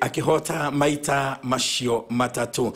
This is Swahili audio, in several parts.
akihota maita macio matatu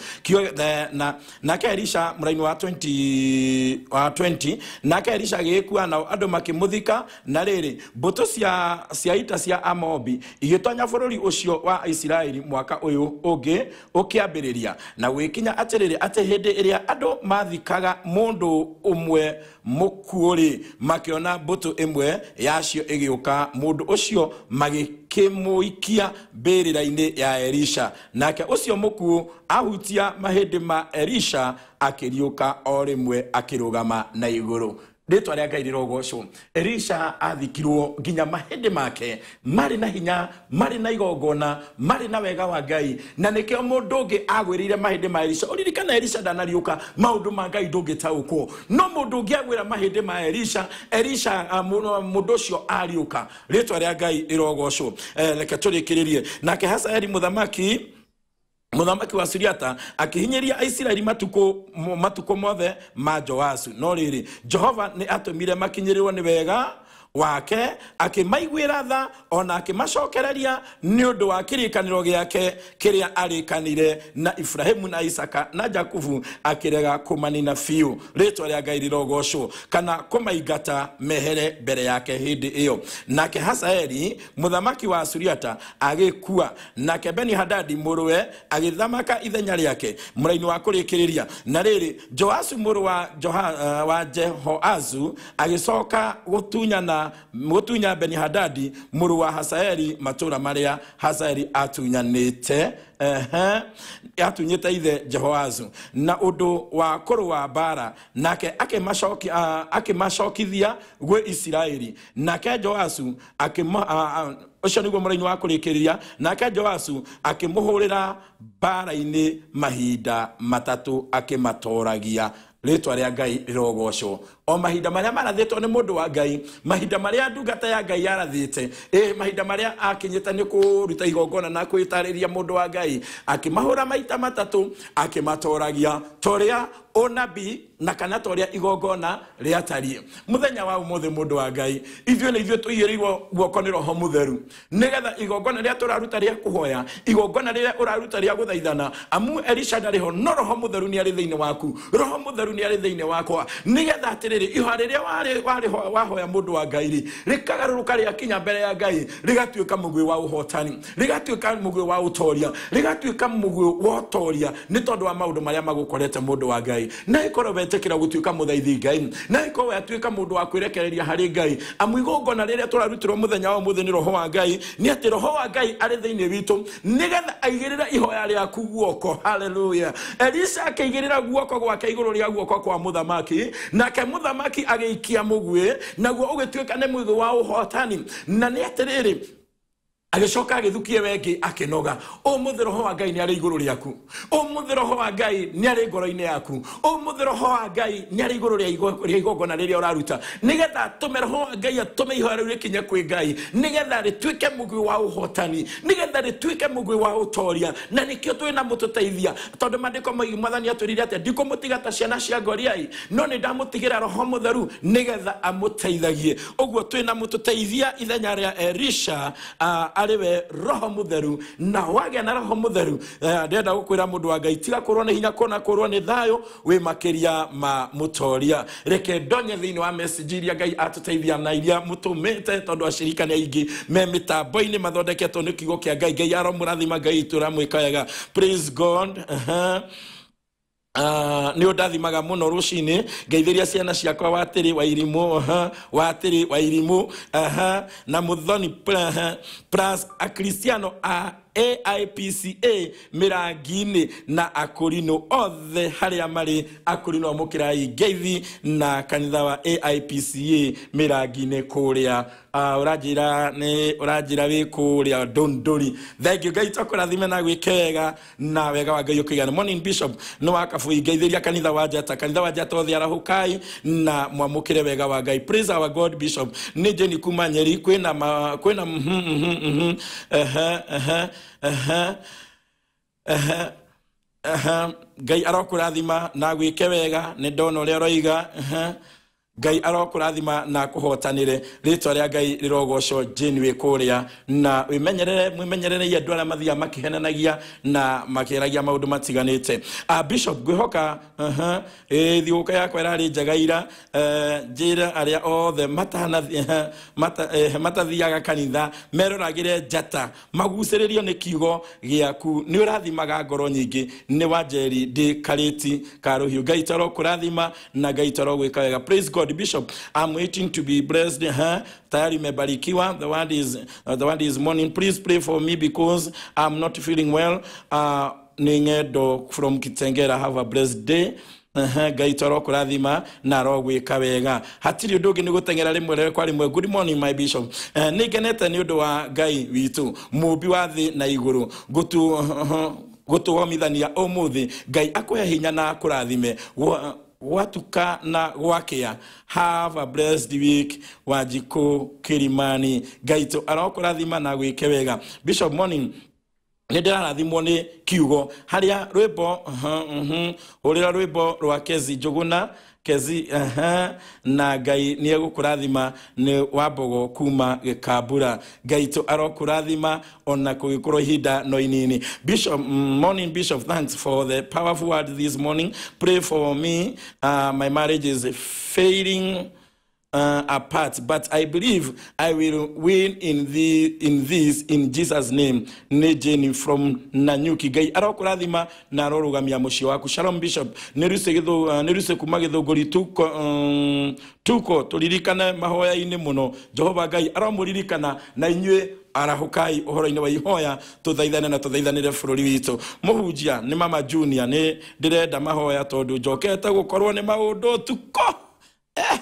nake Elisha muraini wa 20 nake Elisha agikua na andu makimuthika na riri mbuto cia ita cia Amobi igitonya bururi ucio wa Isiraeli mwaka uyu ungi ukiambiriria na gwikinya atiriri ate hindi iria andu mathikaga mundu umwe mukuuri makiona mbuto imwe yacio igiuka mundu ucio magikimuikia mbirira-ini ya Elisha nake ucio muku ahutia mahindi ma Elisha akiriuka o rimwe akirugama na iguru Rĩtwa rĩa Ngai rĩrogocwo. Elisha athikirwo nginya mahĩndĩ make marĩ na hinya, marĩ na igongona, marĩ na wega wa Ngai. Na nĩkĩo mũndũ ũngĩ agwĩrĩire mahĩndĩ ma Elisha. Ũririkana Elisha ndanariũka, maũndũ ma Ngai ndũngĩtaũkwo. No mũndũ ũngĩ agwĩra mahĩndĩ ma Elisha mũndũ ũcio ariũka. Rĩtwa rĩa Ngai rĩrogocwo. Reke tũrĩkĩrĩrie. Nake Hazaeli mũthamaki wa Suriata akihinyeria Israeli matuko mothe ma Joasu. No riri Jehova ni atumire makinyirirwo ni wega wake akimaiguira tha ona akimacokereria ni undu wa kirikaniro giake kiria arikanire na Ibrahimu na Isaka na Jakubu akirega kumanina fiu. Rĩtwa rĩa Ngai rĩrogocwo. Kana kumaigata mehere mbere yake hindi iyo. Nake Hazaeli muthamaki wa Suriata agikua, nake Beni-Hadadi mũrũwe agithamaka ithenya rĩake mũraini wa kurikiriria. Na riri Joasu mũrũ wa Jehoazu agicoka gutunya Beni-Hadadi mũrũ wa Hazaeli matura maria Hazaeli atunyanite atunyite ithe Jehoazu na undu wa kurwa bara, nake akimacokithia gwe Isiraeli. Nake Joasu ucio niguo mũraini wa kurikiriria. Nake Joasu akimuhurira bara-ini mahinda matatu akimatoragia. Rĩtwa rĩa Ngai rĩrogocwo. O mahinda maria marathĩtwo nĩ mũndũ wa Ngai, mahinda maria ndungata ya Ngai yarathĩte, mahinda maria akinyĩte nĩ kũruta igongona na kwĩtarĩria mũndũ wa Ngai, akimahũra maita matatu akimatoragia toria onabi na kana toria igongona rĩatarie. Muthenya wa ũmũthĩ mũndũ wa Ngai, ithuĩ nĩ ithuĩ tũigĩrĩirwo guoko nĩ Roho Mũtheru nĩgetha igongona rĩa tũraruta rĩa kũhoya, igongona rĩrĩa ũraruta rĩa gũthaithana, amu Elisha ndarĩ ho, no Roho Mũtheru nĩ arĩ thĩinĩ waku, Roho Mũtheru nĩ arĩ thĩinĩ wakwa, nĩgetha atĩrĩrĩ ihoya rĩrĩa wahoya mũndũ wa Ngai rĩkagarũrũka rĩakinya mbere ya Ngai rĩgatuĩka mũguĩ wa ũhotani, rĩgatuĩka mũguĩ wa ũtoria, rĩgatuĩka mũguĩ wa ũtoria nĩ tondũ wa maũndũ marĩa magũkorete mũndũ wa Ngai. Na ikorwo wetĩkĩra gũtuĩka mũthaithi Ngai, na ikorwo watuĩka mũndũ wa kwĩrekereria harĩ Ngai, amu igongona rĩrĩa tũrarutirwo mũthenya wa ũmũthĩ nĩ Roho wa Ngai, nĩ atĩ Roho wa Ngai arĩ thĩinĩ witũ nĩgetha aigĩrĩra ihoya rĩaku guoko. Hallelujah. Elisha akĩigĩrĩra guoko gwake igũrũ rĩa guoko kwa mũthamaki, nake mũthamaki agĩikia mũguĩ, naguo ũgĩtuĩka nĩ mũguĩ wa ũhotani. Na nĩ atĩrĩrĩ agicoka agithukie wengi akinoga. Ũmũthĩ Roho wa Ngai nĩ arĩ igũrũ rĩaku, ũmũthĩ Roho wa Ngai nĩ arĩ ngoro-inĩ yaku, ũmũthĩ Roho wa Ngai nĩ arĩ igũrũ rĩa igongona rĩrĩa ũraruta, nĩgetha atũme Roho wa Ngai atũme ihoya rĩu rĩkinye kwĩ Ngai, nĩgetha rĩtuĩke mũguĩ wa ũhotani, nĩgetha rĩtuĩke mũguĩ wa ũtoria. Na nĩkĩo twĩ na mũtũteithia, tondũ maandĩko Mwathani atwĩrire atĩ ndikũmũtiga ta ciana cia ngoriai, no nĩ ndamũtigĩra Roho Mũtheru nĩgetha amũteithagie. Ũguo twĩ na mũtũteithia ithenya rĩa Elisha ariwe Roho Mũtheru. Na wagĩa na Roho Mũtheru ndenda gũkwĩra mũndũ wa Ngai tiga kũrwo nĩ hinya kona kũrwo nĩ thayũ wĩ makĩria ma mũtoria. Reke ndonye thĩinĩ wa message iria Ngai atũteithia na iria mũtũmĩte, tondũ acirikani aingĩ me mĩtambo-inĩ mathondeketwo nĩ kiugo kĩa Ngai. Ngai aromũrathima, Ngai tũramwĩka wega. Praise God. Ni ũndathimaga mũno Rucini, ngeithĩria ciana ciakwa Watĩrĩ wa Irimũ, Watĩrĩ wa Irimũ, na Muthoni plus Akristiano a AIPCA Mirangi-inĩ na Akorino othe harĩa marĩ. Akorino mũkirai ngeithi na kanitha wa AIPCA Mirangi-inĩ kũrĩa ũranjĩra wĩ kũrĩa Ndũndũri. Thengiũ, Ngai tũkũrathime na gwĩke wega na wega wa Ngai ũkĩigana. Morning Bishop no Wakabui, ngeithĩria kanitha wa Njata othe arahũkai na mwamũkĩre wega wa Ngai. Praise our God Bishop. Nĩ Jeni kuma Nyeri, kwĩna Ngai arokũrathima na gwĩke wega, nĩ ndona ũrĩa ũroiga. Ngai arokurathima na kuhotanire ritwa ria Ngai rirogoco Jane Kuria na mwimenyerere andu aria mathia makihenanagia na makiragia maundu matiganite. Bishop gwihoka thiuka yakwa irari njagaira njira aria othe matathiaga kanitha meroragire njata maguciririo ni kiugo giaku ni urathimaga ngoro nyingi ni wanjeri ndi kariti karuhiu. Ngai tarokurathima na Ngai tarogwika wega. Praise God. Bishop, I'm waiting to be blessed. Tayari mebarikiwa. The word is morning. Please pray for me because I'm not feeling well. Ningedo from Kitengera. Have a blessed day. Ngai tarokurathima na rogwika wega. Hatiri undu ungi ni gutengera rimwe kwa rimwe. Good morning my bishop. Nigenete ni undu wa Ngai witu mubi wa thi na iguru gutuomithania umuthi. Ngai akuhe hinya na akurathime watuka na gwakia. Have a blessed week. Wajiko Kirimani. Ngai to arokurathima na gwike wega. Bishop morning. Nidarathimwo ni Kiugo haria rwimbo urira rwimbo rwa Kezi Njuguna Kezi na Ngai ni egukurathima ni Wambogo kuma Gikambura. Ngai to arokurathima ona kugikorwo ihinda no inini. Bishop morning Bishop, thanks for the powerful word this morning. Pray for me. My marriage is failing apart, but I believe I will win in this in Jesus name. Nejeni from Nanyuki. Ngai arokurathima na rorugamia muci waku. Shalom Bishop. Neruse kuma githunguri tuko turirikane mahoya ine muno. Jehova Ngai aromuririkana na inyue arahukai uhoro-ini wa ihoya tuthaithane na tuthaithanire bururi witu. Muhunjia ni Mama Junior ni ndirenda mahoya tondu njokete gukorwo ni maundu tuko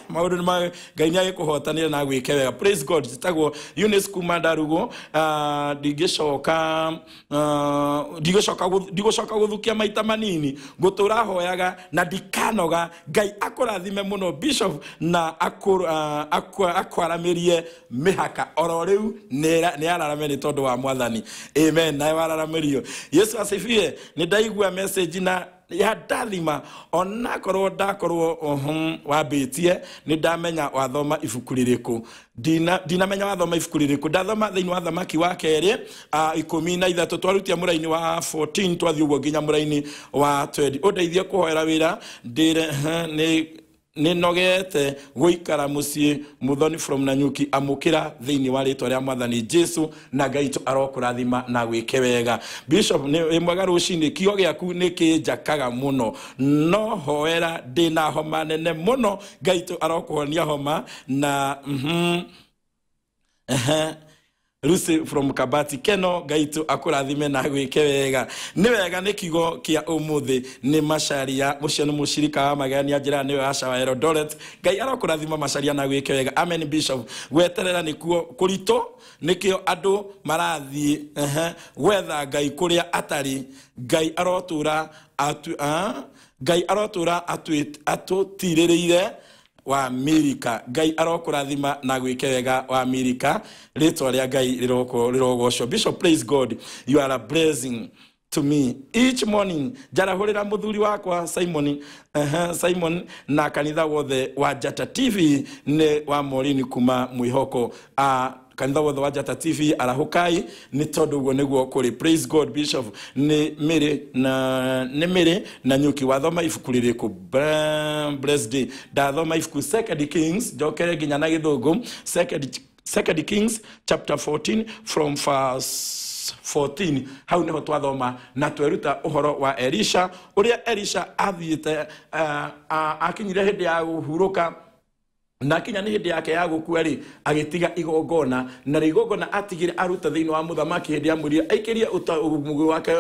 maundu ma Ngai ni agikuhotanire na gwike wega. Praise God. Zitagwo Eunice kuma Ndarugo. Ndigocoka guthukia maita manini gutura hoyaga na ndikanoga. Ngai akurathime muno Bishop na akwaramirie mihaka oro riu ni ararame ni tondu wa Mwathani. Amen. Na wararamirio. Yesu asifie. Ni ndaigua message na ya dathima onakorwo ndakorwo wabitie ni ndamenya wathoma ibuku ririku. Dinamenya wathoma ibuku ririku. Ndathoma thiini wa Thamaki wa keri 13 twarutia muraini wa 14 twathi uguo nginya muraini wa 20. Undeithie kuhoera wira ndire ni nogete guikara mucie muthoni from Nanyuki amukira thiini wa ritwa ria Mwathani Jesu na Ngai to arokurathima na gwike wega. Bishop ni mwega rucini kiugo giaku ni kinjakaga muno no hoera ndina homa nene muno. Ngai to arokuhonia homa na Rusi from Kabati Keno. Ngai to akurathime na gwike wega. Ni wega ni kiugo kia umuthi ni Macharia mucio ni mushirika wa magania njira ni Asha wa Eldoret. Ngai arokurathima Macharia na gwike wega. Amen Bishop. Gweterera nikuo kurito nikio andu marathi gwetha Ngai kuria atari. Ngai arotura atutiririire wa Amerika. Ngai arokurathima na gwike wega wa Amerika. Ritwa ria Ngai rirogoco. Bishop, praise God. You are a blessing to me each morning. Jarahurira muthuri wakwa Simon na kanitha wothe wa Jata TV ne wa Morini kuma Mwihoko. Kanitha wothe wa Jata TV arahukai ni tondu guo niguo kuri. Praise God Bishop. Ni mere na Nyuki wathoma ibuku ririku. Blessed day. Ndathoma ibuku 2 Kings jokere ginya na githungu. 2 Kings chapter 14 from verse 14. Hau niho twathoma na tweruta uhoro wa Elisha uria Elisha athiite akinyire hindi ya guhuruka na kinya ni hindi yake ya gukua ri agitiga igongona na igongona atigire aruta thiini wa muthamaki hindi ya muri aikiria mugwi wake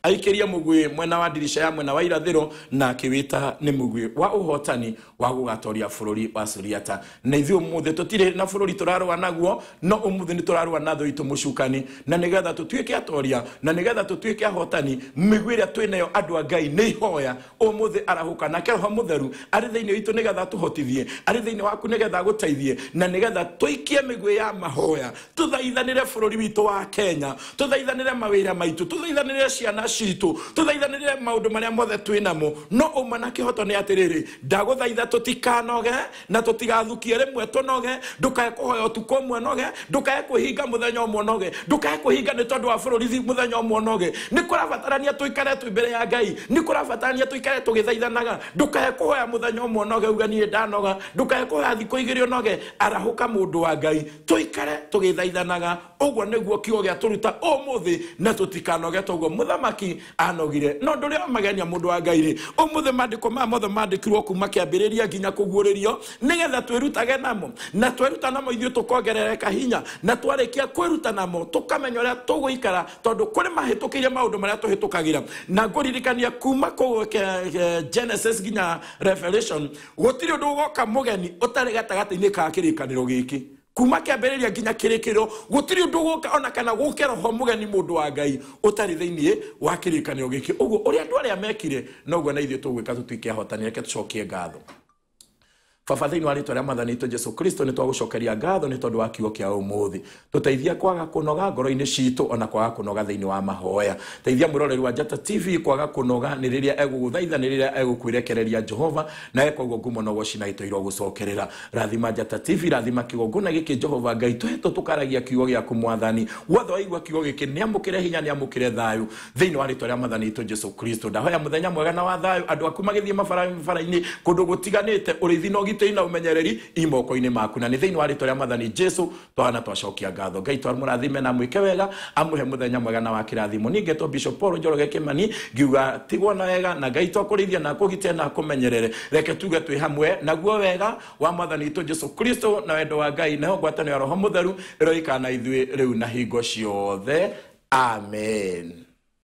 aikiria mugwi mwena wa dirisha ya mwena wa irathiro na kiwita ni mugwi wa uhotani wa gugatoria bururi wa Suriata. Na ithio muthe tutire na bururi turarwa naguo no umuthe ni turarwa na tho itu mucukani na nigetha tutuike atoria na nigetha tutuike ahotani migwira twinayo andu a Ngai ni ihoya umuthe arahuka na keroho mutheru ari thiini itu nigetha tuhotithie ari thiini thĩinĩ waku nĩgetha gũteithie na nĩgetha tũikie mĩguĩ ya mahoya tũthaithanĩre bũrũri witũ wa Kenya, tũthaithanĩre mawĩra maitũ, tũthaithanĩre ciana citũ, tũthaithanĩre maũndũ marĩa mothe twĩnamo. No ũma na kĩhoto nĩ atĩrĩrĩ, ndagũthaitha tũtikanoge na tũtigathukie rĩmwe tũnoge, ndũkae kũhoya ũtukũ ũmwe noge, ndũkae kwĩhinga mũthenya ũmwe noge, ndũkae kwĩhinga nĩ tondũ wa bũrũri mũthenya ũmwe noge. Nĩ kũrabatarania tũikare twĩ mbere ya Ngai, nĩ kũrabatarania tũikare tũgĩthaithanaga, ndũkae kũhoya mũthenya ũmwe noge uga niĩ ndanoga, ndũkae kũhoya thikũ igĩrĩ noge, arahũka mũndũ wa Ngai. Tũikare tũgĩthaithanaga, ũguo nĩguo kiugo gĩa tũruta ũmũthĩ na tũtikanoge toguo mũthamaki anogire. No ndũrĩa magenia mũndũ wa Ngai rĩ, ũmũthĩ maandĩko maya mothe maandĩkirwo kuma kĩambĩrĩria nginya kũguũrĩrio nĩgetha twĩrutage namo, na tweruta namo ithuĩ tũkongerereka hinya, na twarĩkia kwĩruta namo tũkamenya ũrĩa tũgũikara, tondũ kũrĩ mahĩtũkĩire maũndũ marĩa tũhĩtũkagĩra. Na ngũririkania kuma Genesis nginya Revelation gũtirĩ ũndũ ũgoka mũgeni ũtarĩ gatagatĩ-inĩ ka kĩrĩkanĩro gĩkĩ. Kuma kĩambĩrĩria nginya kĩrĩkĩro gũtirĩ ũndũ ũgoka ona kana gũke roho mũgeni mũndũ wa Ngai ũtarĩ thĩinĩ wa kĩrĩkanĩro gĩkĩ. Ũguo ũrĩa andũ arĩa mekire noguo na ithuĩ tũgwĩka tũtuĩke ahotani. Reke tũcokie ngatho. Baba, thĩinĩ wa rĩĩtwa rĩa Mwathani witũ Jesũ Kristo nĩ twagũcokeria ngatho nĩ tondũ wa kiugo kĩa ũmũthĩ. Tũteithia kwaga kũnoga ngoro-inĩ citũ ona kwaga kũnoga thĩinĩ wa mahoya. Teithia mwĩroreri wa Njata TV kwaga kũnoga nĩ rĩrĩa egũgũthaitha, nĩ rĩrĩa egũkwĩrekereria Jehova, na eka ũguo ngumo no gũcina itoirwo gũcokerera. Rathima Njata TV, rathima kĩgongona gĩkĩ Jehova Ngai, tũhetwo tũkaragia kiugo gĩaku Mwathani. Wothe waigua kiugo gĩkĩ nĩ amũkĩre hinya, nĩ amũkĩre thayũ thĩinĩ wa rĩĩtwa rĩa Mwathani witũ Jesũ Kristo. Ndahoya mũthenya mwega na wa thayũ, andũ aku magĩthiĩ mabara-inĩ kũndũ gũtiganĩte, ũrĩithi na ũgitĩri na ũmenyereri imoko-inĩ maku, na nĩ thĩinĩ wa rĩĩtwa rĩa Mwathani Jesũ twahana twacokia ngatho. Ngai twamũrathime na mwĩke wega, amũhe mũthenya mwega na wa kĩrathimo. Ningĩ to Bishop Paul Njoroge Kĩmani ngiuga tigwo na wega, na Ngai twakũrĩithia na kũgitĩra na kũmenyerere. Reke tuge twĩ hamwe naguo wega wa Mwathani witũ Jesũ Kristo na wendo wa Ngai naho ngwatanĩro ya Roho Mũtheru ĩroikara na ithuĩ rĩu na hingo ciothe. Amen.